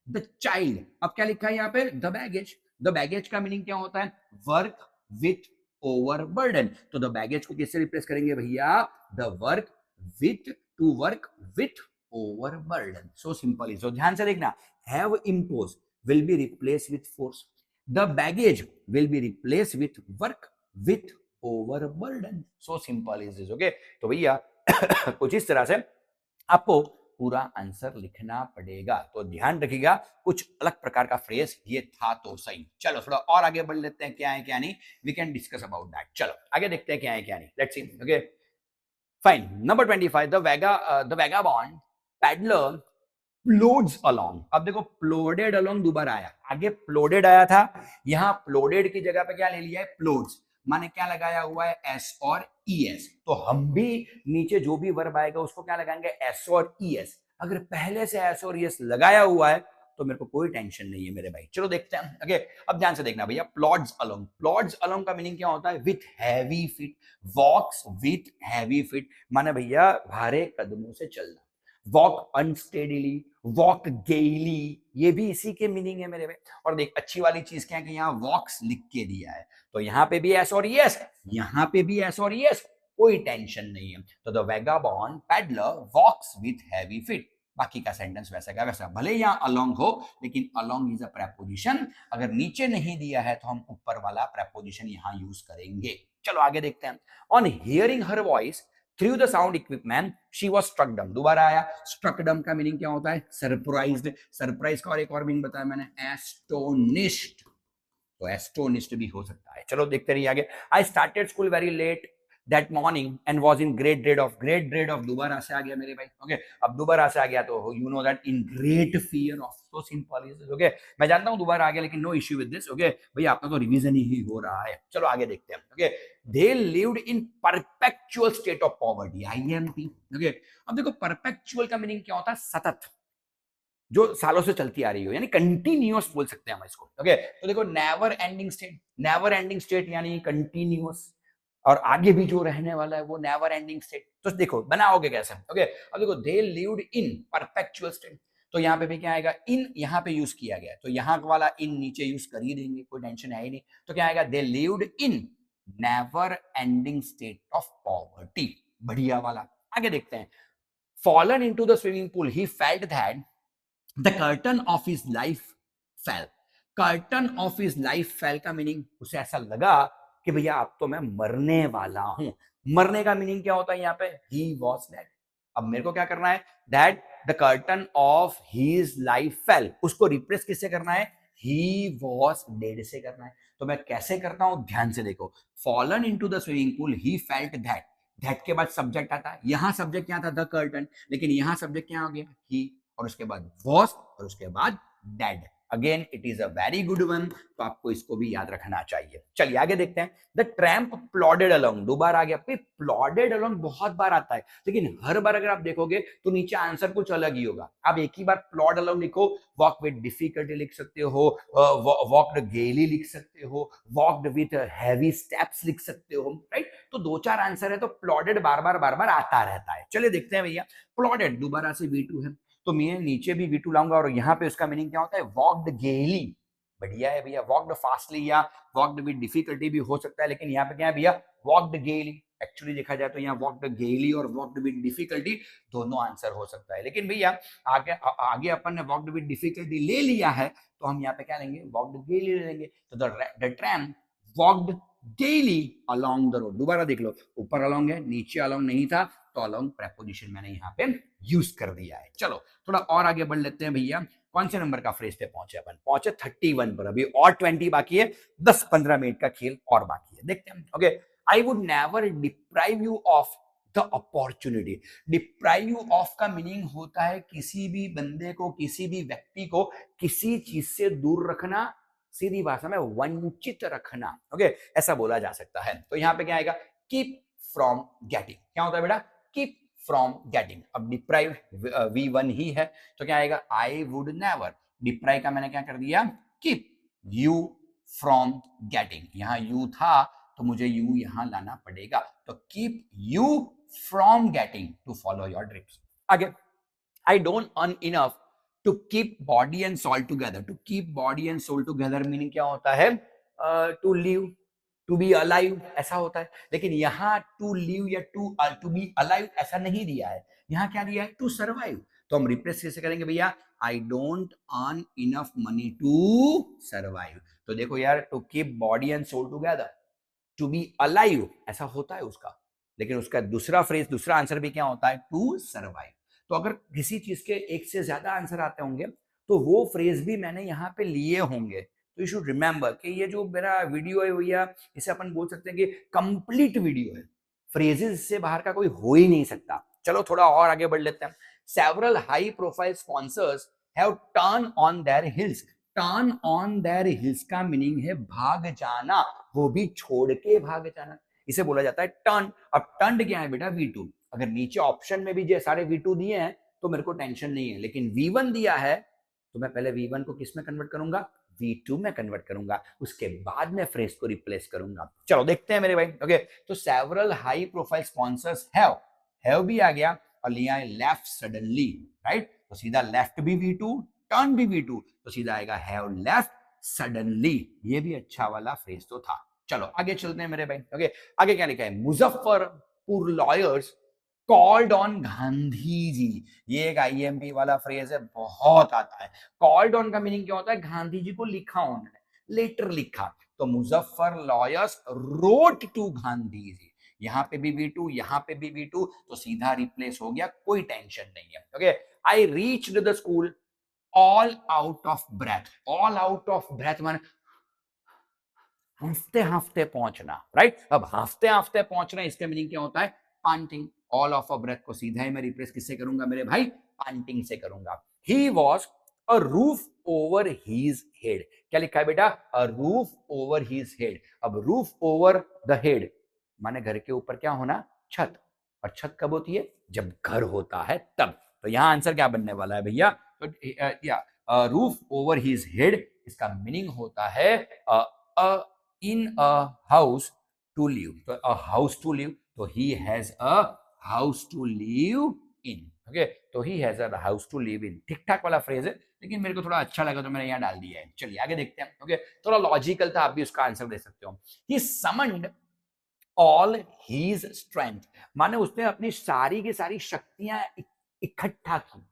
Speaker 1: the child. अब क्या लिखा है यहाँ पे? The baggage. द बैगेज का मीनिंग क्या होता है? Work with overburden. तो द बैगेज को किससे रिप्लेस करेंगे भैया? The work with, to work with overburden. So simple is. तो ध्यान से देखना, have imposed will be replaced with force. The baggage will be replaced with work with overburden. So simple is this. Okay, तो भैया कुछ इस तरह से आपको पूरा आंसर लिखना पड़ेगा। तो ध्यान रखिएगा, कुछ अलग प्रकार का फ्रेज ये था तो सही। चलो थोड़ा और आगे बढ़ लेते हैं, क्या है क्या नहीं, we can discuss about that. चलो आगे देखते हैं क्या है क्या नहीं। Let's see. Okay fine, number 25, the vagabond peddler plods along. अब देखो प्लोडेड अलोंग दोबारा आया, आगे प्लोडेड आया था, यहां प्लोडेड की जगह पे क्या ले लिया है? प्लोड्स। माने क्या लगाया हुआ है? एस और ई एस, तो हम भी नीचे जो भी वर्ब आएगा उसको क्या लगाएंगे, एस और ई एस। अगर पहले से एस और ई एस लगाया हुआ है तो मेरे को कोई टेंशन नहीं है मेरे भाई। चलो देखते हैं। ओके, अब ध्यान से देखना भैया, प्लॉड्स अलोंग, प्लॉड्स अलोंग का मीनिंग क्या होता है, with heavy feet, walks with heavy feet, माने भैया भारे कदमों से चलना, वॉक अनस्टेडीली, वॉक गेली, ये भी इसी के मीनिंग है मेरे भाई। और देख अच्छी वाली चीज क्या है कि यहाँ वॉक्स लिख के दिया है, तो यहाँ पे भी एस और यस, यहाँ पे भी एस और यस, कोई टेंशन नहीं है। तो the vagabond peddler walks with heavy feet, बाकी का सेंटेंस वैसा का वैसा, भले यहाँ अलोंग हो लेकिन अलोंग इज अ प्रेपोजिशन, अगर नीचे नहीं दिया है तो हम ऊपर वाला प्रेपोजिशन यहाँ यूज करेंगे। चलो आगे देखते हैं। On hearing her voice through the sound equipment she was struck dumb, दोबारा आया। स्ट्रक डम का मीनिंग क्या होता है, सरप्राइज्ड, सरप्राइज का और एक और मीनिंग बताया मैंने, एस्टोनिश्ड, तो एस्टोनिश्ड भी हो सकता है। चलो देखते रहिए आगे। I started school very let that morning and was in great dread of, great dread of दोबारा से आ गया मेरे भाई। ओके, अब दोबारा से आ गया तो you know that in great fear of, तो सिंपल इज ओके, मैं जानता हूं दोबारा आ गया लेकिन no issue with this. Okay भैया आपका तो रिवीजन ही हो रहा है। चलो आगे देखते हैं। Okay, they lived in perpetual state of poverty, IMP. Okay, अब देखो परपेचुअल का मीनिंग क्या होता है, सतत, जो सालों से चलती आ रही हो, यानी कंटिन्यूअस बोल सकते हैं हम इसको। ओके, तो देखो never ending state, never ending state यानी कंटिन्यूअस, और आगे भी जो रहने वाला है वो नेवर एंडिंग स्टेट। तो देखो बनाओगे कैसे। ओके, अब देखो they lived in perpetual state, तो यहाँ पे भी क्या आएगा, इन यहाँ पे यूज किया गया है तो यहाँ वाला इन नीचे यूज कर ही देंगे, कोई टेंशन है ही नहीं। तो क्या आएगा, they lived in never ending state of poverty, बढ़िया वाला। आगे देखते हैं। Fallen into the swimming pool he felt that the curtain of his life fail, curtain of his life fail का मीनिंग, उसे ऐसा लगा कि भैया अब तो मैं मरने वाला हूं। मरने का मीनिंग क्या होता है यहाँ पे, ही वॉज डेड। अब मेरे को क्या करना है, that the curtain of his life fail, उसको रिप्लेस किससे करना है, ही वॉज डेड से करना है। तो मैं कैसे करता हूं, ध्यान से देखो। Fallen into the swimming pool he felt that, that के बाद सब्जेक्ट आता है, यहां सब्जेक्ट क्या था, द कर्टन, लेकिन यहां सब्जेक्ट क्या हो गया, ही, और उसके बाद वॉज, और उसके बाद dead. Again it is a very good one, तो आपको इसको भी याद रखना चाहिए। चलिए आगे देखते हैं। द ट्रैम्प प्लॉडेड अलोंग, दोबारा आ गया। प्लॉडेड अलोंग बहुत बार आता है लेकिन हर बार अगर आप देखोगे तो नीचे आंसर कुछ अलग ही होगा। आप एक ही बार प्लॉड अलोंग लिखो, वॉक विद डिफिकल्टी लिख सकते हो, वॉकड गेली लिख सकते हो, वॉकड विद हैवी स्टेप्स लिख सकते हो, राइट। तो दो चार आंसर है, तो प्लॉडेड बार बार आता रहता है। चलिए देखते हैं भैया। प्लॉडेड दोबारा से V2 है, तो मैं नीचे भी V2 लाऊंगा और यहाँ पे उसका मीनिंग क्या होता है, वॉकड गेली, बढ़िया है भैया। वॉकड फास्टली या वॉकड विद डिफिकल्टी भी हो सकता है, लेकिन यहाँ पे क्या है भैया, वॉकड गेली। एक्चुअली देखा जाए तो यहाँ वॉकड गेली और वॉकड विद डिफिकल्टी दोनों आंसर हो सकता है, लेकिन भैया आगे अपन ने वॉकड विद डिफिकल्टी ले लिया है तो हम यहाँ पे क्या लेंगे, वॉकड गेली ले लेंगे। तो द ट्रैम वॉकड गेली अलोंग द रोड, दोबारा देख लो, ऊपर अलोंग है, नीचे अलोंग नहीं था, तो अलोंग प्रेपोजिशन मैंने यहाँ पे यूज कर दिया है। चलो थोड़ा और आगे बढ़ लेते हैं भैया। कौन से नंबर का फ्रेज पे पहुंचे अपन, पहुंचे 31 पर, अभी और 20 बाकी है, 10-15 मिनट का खेल और बाकी है, देखते हैं। Okay, I would never deprive you of the opportunity. Deprive you of का मीनिंग होता है किसी भी बंदे को, किसी भी व्यक्ति को किसी चीज से दूर रखना, सीधी भाषा में वंचित रखना। ओके, ऐसा बोला जा सकता है। तो यहाँ पे क्या आएगा, कीप फ्रॉम गेटिंग, क्या होता है बेटा, कीप फ्रॉम गेटिंग। अब डिप्राइव V1 ही है, तो क्या आएगा, आई वुड नेवर, डिप्राइव का मैंने क्या कर दिया, कीप यू फ्रॉम गेटिंग, यहां यू था तो मुझे यू यहां लाना पड़ेगा, तो keep you from getting to follow your dreams. आगे, I don't earn enough to keep body and soul together. To keep body and soul together meaning क्या होता है, to live, to be alive, ऐसा होता है। लेकिन यहाँ टू लिव या टू बी अलाइव ऐसा नहीं दिया है, यहाँ क्या दिया है, टू सर्वाइव। तो हम रिप्लेस कैसे करेंगे भैया, I don't earn enough money to survive. तो देखो यार, to keep body and soul together, to be alive ऐसा होता है उसका, लेकिन उसका दूसरा फ्रेज, दूसरा आंसर भी क्या होता है, टू सर्वाइव। तो अगर किसी चीज के एक से ज्यादा आंसर आते होंगे तो वो फ्रेज भी मैंने यहाँ पे लिए होंगे। तो यू शुड रिमेंबर कि ये जो मेरा वीडियो है भैया, इसे अपन बोल सकते हैं कि कंप्लीट वीडियो है, फ्रेजेस से बाहर का कोई हो ही नहीं सकता। चलो थोड़ा और आगे बढ़ लेते हैं। Several high profile sponsors have turn on their hills. Turn on their hills का मीनिंग है भाग जाना, वो भी छोड़ के भाग जाना। इसे बोला जाता है टर्न। अब टर्न क्या है बेटा, V2। अगर नीचे ऑप्शन में भी जो सारे V2 दिए हैं तो मेरे को टेंशन नहीं है, लेकिन V1 दिया है तो मैं पहले V1 को किस में कन्वर्ट करूंगा, V2 में कन्वर्ट करूंगा, उसके बाद में फ्रेज को रिप्लेस करूंगा। चलो देखते हैं मेरे भाई। ओके, तो several high profile sponsors have भी आ गया और लिया है लेफ्ट सडनली, राइट। तो सीधा लेफ्ट भी V2, टर्न भी V2, तो सीधा आएगा हैव लेफ्ट सडनली। ये भी अच्छा वाला फ्रेज तो था। चलो आगे चलते हैं मेरे भाई। ओके, आगे क्या लिखा है, Muzaffarpur lawyers called on Gandhi ji. ये एक आईएमपी वाला फ्रेज है, बहुत आता है। कॉल्ड ऑन का मीनिंग क्या होता है, गांधी जी को लिखा उन्होंने, लेटर लिखा। तो Muzaffar lawyers wrote to Gandhi ji, यहाँ पे भी V2, यहाँ पे भी V2, तो सीधा रिप्लेस हो गया, कोई टेंशन नहीं है। Okay, I reached the school all out of breath. All out of breath माने हफ्ते हफ्ते पहुंचना, राइट। अब हफ्ते हफ्ते पहुंचना, इसका मीनिंग क्या होता है, पांटिंग। ऑल ऑफ अ ब्रेथ को सीधा ही मैं रिप्लेस किससे करूंगा मेरे भाई, पांटिंग से करूंगा। He was a roof over his head. क्या लिखा है बेटा, a roof over his head. अब रूफ ओवर द हेड माने घर के ऊपर क्या होना, छत। और छत कब होती है, जब घर होता है तब। तो यहां आंसर क्या बनने वाला है भैया, तो या रूफ ओवर हीज हेड, इसका मीनिंग होता है in a house to live. तो अ हाउस टू लिव, तो he has a house to live in. Okay, तो he has a house to live in. ठीक ठाक वाला फ्रेज है, लेकिन मेरे को थोड़ा अच्छा लगा तो मैंने यहाँ डाल दिया है। चलिए आगे देखते हैं। ओके, थोड़ा लॉजिकल था, आप भी उसका आंसर दे सकते हो। ही समन्ड ऑल हीज स्ट्रेंथ, माने उसने अपनी सारी की सारी शक्तियां इकट्ठा की,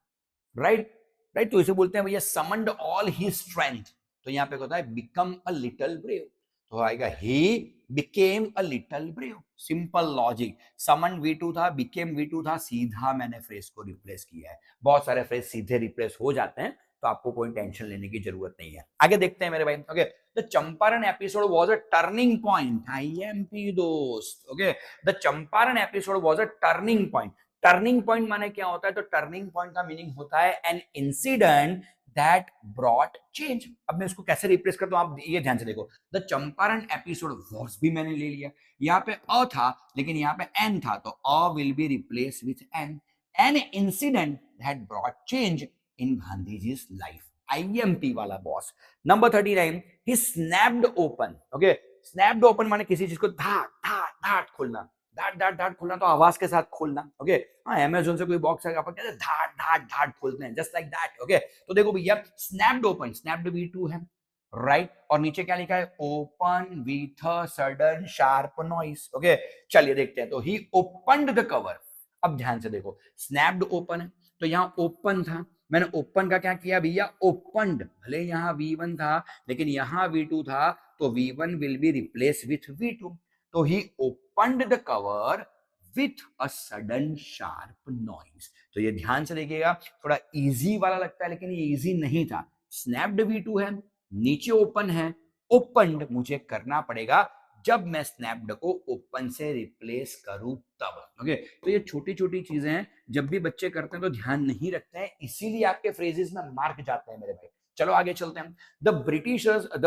Speaker 1: राइट। राइट, तो इसे बोलते हैं भैया समन्ड ऑल ही स्ट्रेंथ। तो यहाँ पे होता है बिकम अ लिटिल ब्रेव, तो आएगा he became a little brave. Simple logic. समन V2 था, बिकेम V2 था, सीधा मैंने फ्रेज को रिप्लेस किया है। बहुत सारे फ्रेज सीधे रिप्लेस हो जाते हैं, तो आपको कोई टेंशन लेने की जरूरत नहीं है। आगे देखते हैं मेरे भाई। Okay, the Champaran episode was a turning point. IMP दोस्त। Okay, the Champaran episode was a turning point. Turning point माने क्या होता है, तो टर्निंग पॉइंट का मीनिंग होता है N incident that brought change. अब मैं इसको कैसे रिप्लेस करता हूं, आप ये ध्यान से देखो। द चंपारण एपिसोड वॉज भी मैंने ले लिया, यहाँ पे अ था लेकिन यहाँ पे एन था, तो a will be replace with an. An incident that brought change in Gandhi ji life. IMP वाला boss. Number 39, he snapped open. Okay, snapped open माने किसी चीज को धाट धाट धाट खोलना। धाट धाट धाट खोलना तो आवाज के साथ खोलना। ओके, हाँ, अमेज़न से कोई बॉक्स है, अपन कहते हैं धाट धाट धाट खोलते हैं, जस्ट लाइक दैट। ओके, तो देखो भैया, स्नैप्ड ओपन, स्नैप्ड V2 है, राइट। और नीचे क्या लिखा है, open with a sudden sharp noise. Okay, चलिए देखते हैं। तो ही ओपनड द कवर। अब ध्यान से देखो, स्नैप्ड ओपन है, तो यहाँ ओपन था, मैंने ओपन का क्या किया भैया, ओपनड। भले यहाँ V1 था लेकिन यहाँ V2 था, तो V1 will be replace with V2। तो he opened the cover with a sudden sharp noise. तो ये ध्यान से देखिएगा, थोड़ा इजी वाला लगता है लेकिन ये इजी नहीं था। स्नैप्ड V2 है, नीचे ओपन है, ओपनड मुझे करना पड़ेगा जब मैं स्नैप्ड को ओपन से रिप्लेस करूं तब। ओके, तो ये छोटी छोटी चीजें हैं, जब भी बच्चे करते हैं तो ध्यान नहीं रखते हैं, इसीलिए आपके फ्रेजेस में मार्क जाते हैं मेरे भाई। चलो आगे चलते हैं। The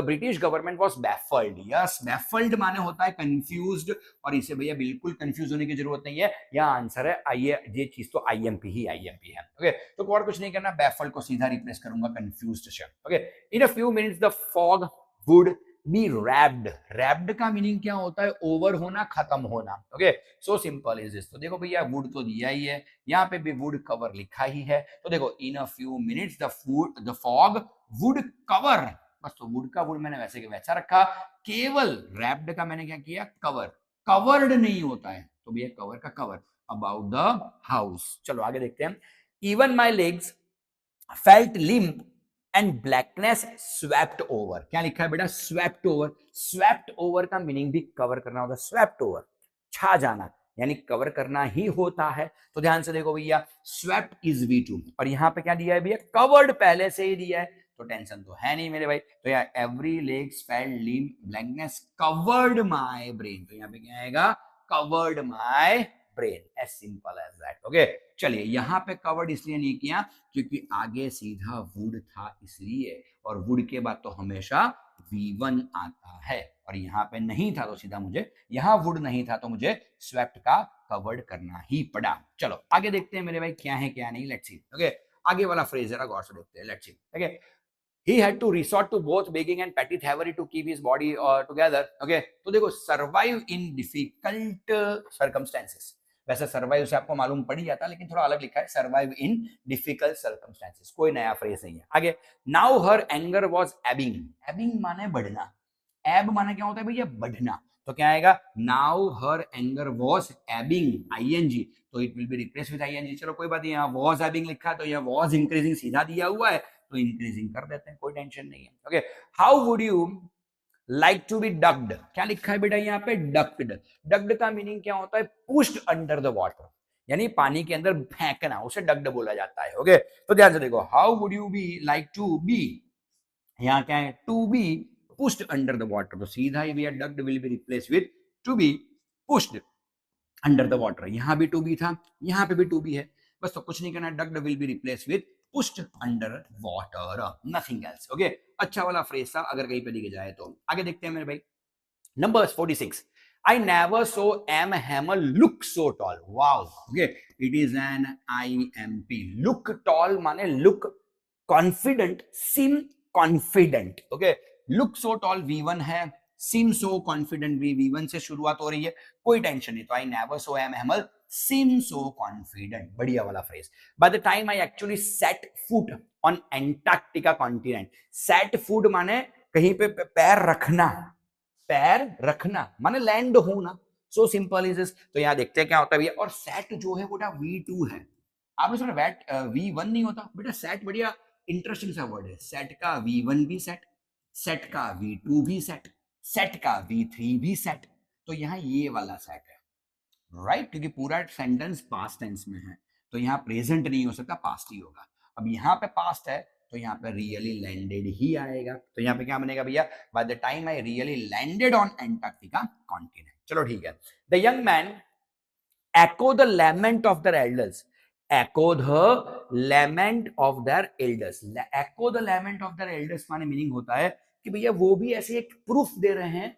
Speaker 1: British government was baffled. Yes, baffled माने होता है कंफ्यूज्ड, और इसे भैया बिल्कुल कंफ्यूज होने की जरूरत नहीं है, यहाँ आंसर है आइए, ये चीज तो आईएमपी ही आईएमपी है। ओके, तो और कुछ नहीं करना, बैफल्ड को सीधा रिप्लेस करूंगा कंफ्यूज्ड से। Okay, in a few minutes the fog would be wrapped. Wrapped का मीनिंग क्या होता है, ओवर होना, खत्म होना। Okay, so simple is this. तो देखो भैया, वुड तो दिया ही है, यहाँ पे भी वुड कवर लिखा ही है, तो देखो in a few minutes the fog would cover. बस, तो वुड का वुड मैंने वैसे के वैसा रखा, केवल रैप्ड का मैंने क्या किया, कवर। कवर्ड नहीं होता है, तो भैया कवर का कवर, अबाउट द हाउस। चलो आगे देखते हैं। Even my legs felt limp and blackness swept over. क्या लिखा है बेटा, स्वेप्ट ओवर। स्वेप्ट ओवर का मीनिंग भी कवर करना होता है। स्वेप्ट ओवर, छा जाना, यानी कवर करना ही होता है। तो ध्यान से देखो भैया, स्वेप्ट इज V2, और यहाँ पे क्या दिया है भैया, कवर्ड पहले से ही दिया है, तो टेंशन तो है नहीं मेरे भाई। तो यार every legs felt limp blackness covered my brain, तो यहाँ पे क्या आएगा, covered my brain, as simple as that. Okay, चलिए यहाँ पे कवर्ड इसलिए नहीं किया क्योंकि आगे सीधा वुड था इसलिए, और वुड के बाद तो हमेशा V1 आता है, और यहाँ पे नहीं था तो सीधा मुझे, यहाँ वुड नहीं था तो मुझे स्वेप्ट का कवर्ड करना ही पड़ा। चलो आगे देखते हैं मेरे भाई क्या है क्या नहीं, लेट्स सी। ओके, आगे वाला फ्रेज जरा गौर से देखते हैं, let's see. Okay, he had to resort to both begging and petty thievery to keep his body together. Okay, तो देखो survive in difficult circumstances, वैसे सर्वाइव से आपको मालूम पड़ ही जाता, लेकिन थोड़ा अलग लिखा है, सर्वाइव इन डिफिकल्ट सर्कमस्टेंसेस, कोई नया फ्रेज नहीं है। आगे, now her anger was Ebbing, Ebbing माने बढ़ना, एब माने क्या होता है भैया, बढ़ना, तो क्या आएगा, now her anger was ebbing, ING, तो it will be replace with ING. चलो कोई बात नहीं, यहाँ वाज एबिंग लिखा है तो यहाँ वाज इंक्रीजिंग सीधा दिया हुआ है तो इंक्रीजिंग कर देते हैं, कोई टेंशन नहीं है। Okay, how would you like to be ducked, क्या लिखा है बेटा यहाँ पे, डक्ड। डक्ड का मीनिंग क्या होता है, पुश्ड अंडर द वाटर, यानी पानी के अंदर फेंकना, उसे डक्ड बोला जाता है। ओके, तो ध्यान से देखो, how would you be like to be, यहाँ क्या है, to be pushed under the water, तो सीधा ही भैया ducked will be replace with to be pushed under the water. यहाँ भी टू बी था, यहाँ पे भी टू बी है, बस तो कुछ नहीं करना, ducked will be replace with pushed under water, nothing else. Okay, अच्छा वाला फ्रेज था अगर कहीं पे लिखे जाए तो। आगे देखते हैं मेरे भाई, number 46, I never saw M Hammer look so tall. Wow. Okay, it is an IMP. Look tall माने look confident, seem confident. Okay, look so tall V1 है, seem so confident भी V1 से शुरुआत हो रही है, कोई टेंशन नहीं, तो I never saw M Hammer seem so confident, बढ़िया वाला phrase. By the time I actually set foot on Antarctica continent, set foot माने कहीं पे पैर रखना, पैर रखना माने लैंड होना, सो सिंपल इज दिस। तो यहाँ देखते हैं क्या होता है भैया, और सेट जो है बेटा V2 है, आपने सुना वैट V1 नहीं होता बेटा, सेट बढ़िया इंटरेस्टिंग सा वर्ड है, सेट का V1 भी सेट, सेट का V2 भी सेट, सेट का V3 भी सेट, तो यहाँ ये वाला सेट है, राइट, क्योंकि पूरा सेंटेंस पास्ट टेंस में है तो यहाँ प्रेजेंट नहीं हो सकता, पास्ट ही होगा। अब यहाँ पे पास्ट है तो यहाँ पे रियली लैंडेड ही आएगा, तो यहाँ पे क्या बनेगा भैया, by the time I really landed on Antarctica continent. चलो ठीक है, the young man echo the lament of their elders, echo the lament of their elders, echo the lament of their elders माने मीनिंग होता है कि भैया वो भी ऐसे एक प्रूफ दे रहे हैं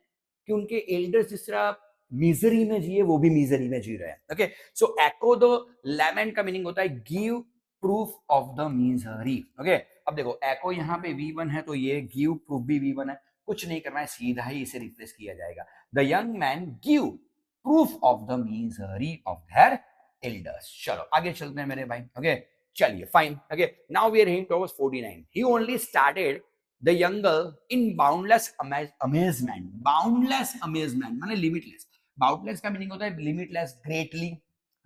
Speaker 1: कि उनके एल्डर्स जिस तरह मिजरी में जिए वो भी मिजरी में जी रहे हैं। Okay, so echo the lament का मीनिंग होता है give proof of the misery. Okay, अब देखो echo यहाँ पे V1 है तो ये गिव प्रूफ भी V1 है, कुछ नहीं करना है, सीधा ही इसे रिप्लेस किया जाएगा, the young man give proof of the misery of their elders. चलो आगे चलते हैं मेरे भाई। ओके, चलिए fine. Okay, now we are hearing towards 49, he only started the younger in boundless amazement, boundless amazement माने लिमिटलेस, बाउंडलेस का meaning होता है लिमिटलेस, ग्रेटली,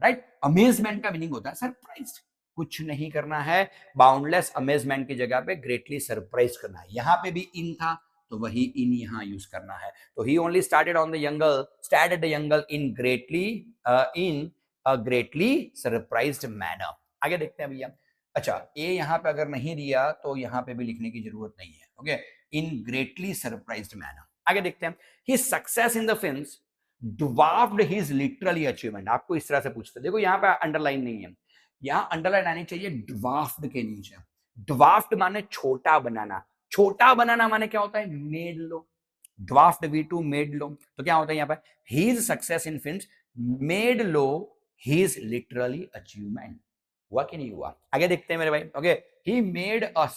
Speaker 1: राइट, अमेजमेंट का मीनिंग होता है सरप्राइज्ड, कुछ नहीं करना है, बाउंडलेस अमेजमेंट की जगह पे ग्रेटली सरप्राइज करना है, यहाँ पे भी इन था तो वही इन यहाँ यूज करना है, तो he only started on the jungle, started the jungle in greatly surprised manner. आगे देखते हैं भैया, अच्छा ए यहाँ पे अगर नहीं दिया तो यहाँ पे भी लिखने की जरूरत नहीं है। ओके, इन ग्रेटली सरप्राइज्ड मैनर। आगे देखते हैं, his success in the films dwarfed his literally achievement, आपको इस तरह से पूछते, देखो यहाँ पे अंडरलाइन नहीं है, यहाँ अंडरलाइन आनी चाहिए dwarfed के नीचे, dwarfed माने छोटा बनाना, छोटा बनाना माने क्या होता है, मेड लो, dwarfed V2 मेड लो, तो क्या होता है यहाँ पर, his success in films made low his literally achievement, हुआ कि नहीं हुआ। आगे देखते हैं मेरे भाई। Okay, he made us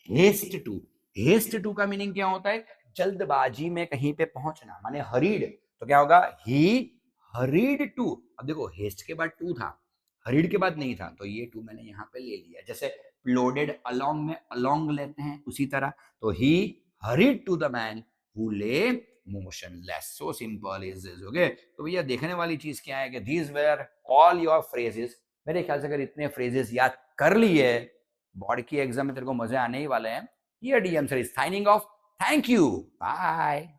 Speaker 1: haste to, haste to का मीनिंग क्या होता है, जल्दबाजी में कहीं पे पहुंचना माने हरीड, तो क्या होगा, he hurried to, अब देखो हेस्ट के बाद टू था, हरीड के बाद नहीं था, तो ये टू मैंने यहाँ पे ले लिया, जैसे लोडेड अलोंग में अलोंग लेते हैं उसी तरह, तो he hurried to the man who lay motionless, so simple is this। Okay, तो भैया देखने वाली चीज क्या है कि these were all your phrases, मेरे ख्याल से अगर इतने फ्रेजेस याद कर लिए बोर्ड की एग्जाम में तेरे को मजे आने ही वाले हैं। Here DM sir is signing off, thank you, bye।